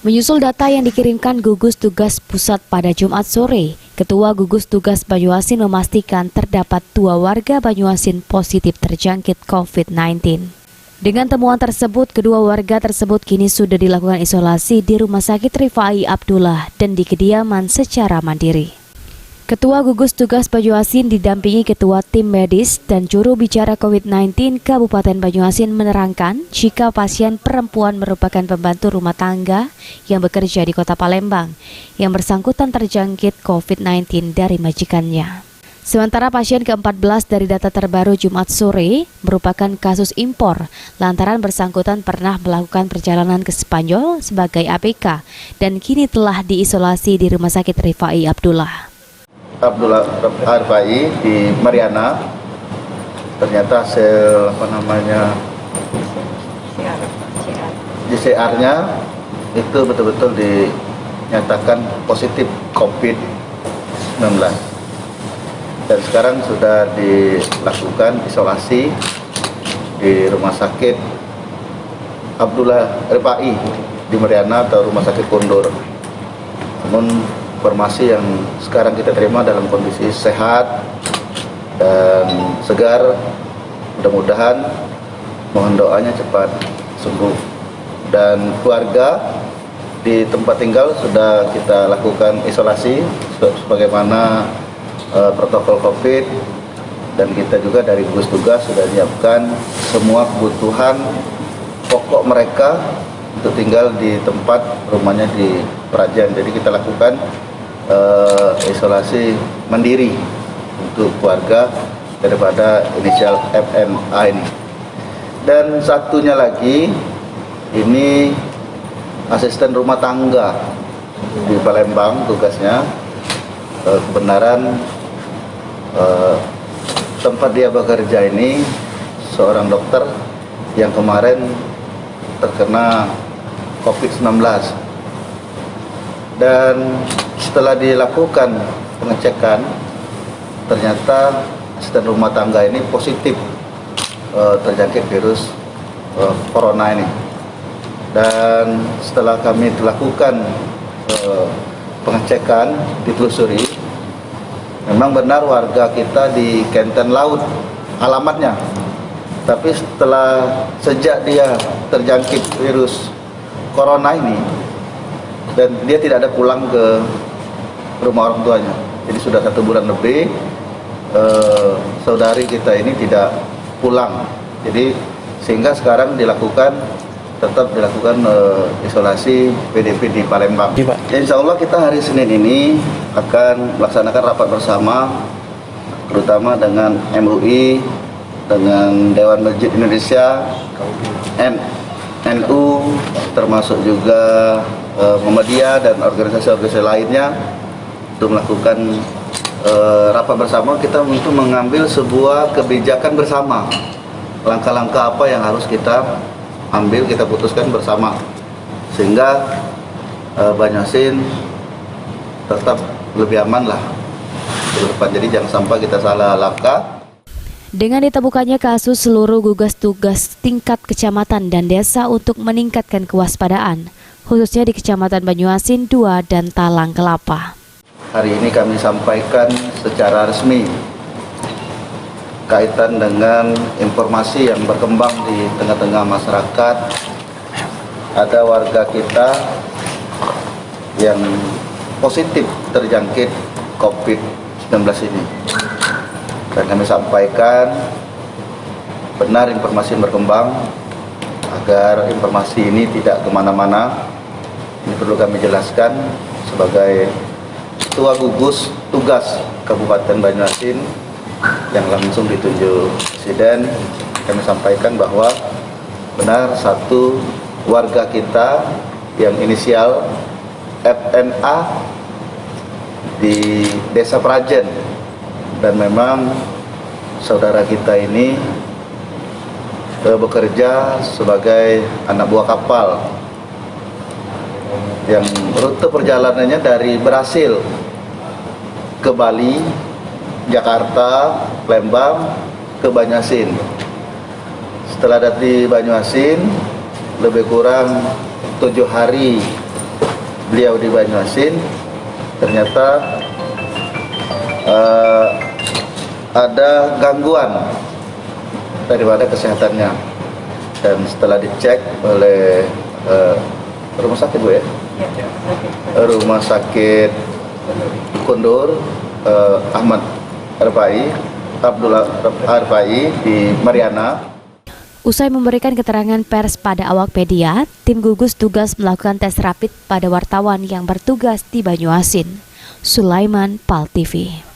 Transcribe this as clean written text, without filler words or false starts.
Menyusul data yang dikirimkan Gugus Tugas Pusat pada Jumat sore, Ketua Gugus Tugas Banyuasin memastikan terdapat 2 warga Banyuasin positif terjangkit COVID-19. Dengan temuan tersebut, kedua warga tersebut kini sudah dilakukan isolasi di Rumah Sakit Rifai Abdullah dan di kediaman secara mandiri. Ketua Gugus Tugas Banyuasin didampingi Ketua Tim Medis dan Juru Bicara COVID-19 Kabupaten Banyuasin menerangkan jika pasien perempuan merupakan pembantu rumah tangga yang bekerja di Kota Palembang yang bersangkutan terjangkit COVID-19 dari majikannya. Sementara pasien ke-14 dari data terbaru Jumat sore merupakan kasus impor lantaran bersangkutan pernah melakukan perjalanan ke Spanyol sebagai APK dan kini telah diisolasi di Rumah Sakit Rifai Abdullah di Mariana. Ternyata hasil PCR-nya itu betul-betul dinyatakan positif COVID-19 dan sekarang sudah dilakukan isolasi di Rumah Sakit Abdullah Rifai di Mariana atau Rumah Sakit Kondur. Namun informasi yang sekarang kita terima dalam kondisi sehat dan segar, mudah-mudahan mohon doanya cepat sembuh. Dan keluarga di tempat tinggal sudah kita lakukan isolasi sebagaimana protokol COVID, dan kita juga dari gugus tugas sudah menyiapkan semua kebutuhan pokok mereka untuk tinggal di tempat rumahnya di Prajan. Jadi kita lakukan isolasi mandiri untuk keluarga daripada inisial FMA ini. Dan satunya lagi, ini asisten rumah tangga di Palembang tugasnya. Kebenaran tempat dia bekerja ini seorang dokter yang kemarin terkena COVID-19. Dan setelah dilakukan pengecekan, ternyata asisten rumah tangga ini positif terjangkit virus corona ini. Dan setelah kami lakukan pengecekan, ditelusuri, memang benar warga kita di Kenten Laut alamatnya. Tapi sejak dia terjangkit virus corona ini, dan dia tidak ada pulang ke rumah orang tuanya. Jadi sudah 1 bulan lebih saudari kita ini tidak pulang. Jadi sehingga sekarang tetap dilakukan isolasi PDP di Palembang. Ya, insya Allah kita hari Senin ini akan melaksanakan rapat bersama, terutama dengan MUI, dengan Dewan Masjid Indonesia, NU, termasuk juga Muhammadiyah dan organisasi-organisasi lainnya, untuk melakukan rapat bersama kita untuk mengambil sebuah kebijakan bersama. Langkah-langkah apa yang harus kita ambil, kita putuskan bersama, sehingga Banyuasin tetap lebih aman lah ke depan. Jadi jangan sampai kita salah langkah. Dengan ditemukannya kasus, seluruh gugus tugas tingkat kecamatan dan desa untuk meningkatkan kewaspadaan, khususnya di Kecamatan Banyuasin 2 dan Talang Kelapa. Hari ini kami sampaikan secara resmi kaitan dengan informasi yang berkembang di tengah-tengah masyarakat. Ada warga kita yang positif terjangkit COVID-19 ini. Dan kami sampaikan benar informasi yang berkembang, agar informasi ini tidak kemana-mana. Ini perlu kami jelaskan sebagai Ketua Gugus Tugas Kabupaten Banyuasin yang langsung ditunjuk Presiden. Kami sampaikan bahwa benar satu warga kita yang inisial FNA di Desa Prajen, dan memang saudara kita ini bekerja sebagai anak buah kapal yang rute perjalanannya dari Brasil ke Bali, Jakarta, Palembang, ke Banyuasin. Setelah dari Banyuasin, lebih kurang 7 hari beliau di Banyuasin ternyata ada gangguan daripada kesehatannya, dan setelah dicek oleh rumah sakit Bu ya, rumah sakit Kondur Ahmad Arfai, Abdullah Arfai di Mariana. Usai memberikan keterangan pers pada awak media, tim gugus tugas melakukan tes rapid pada wartawan yang bertugas di Banyuasin. Sulaiman, PAL TV.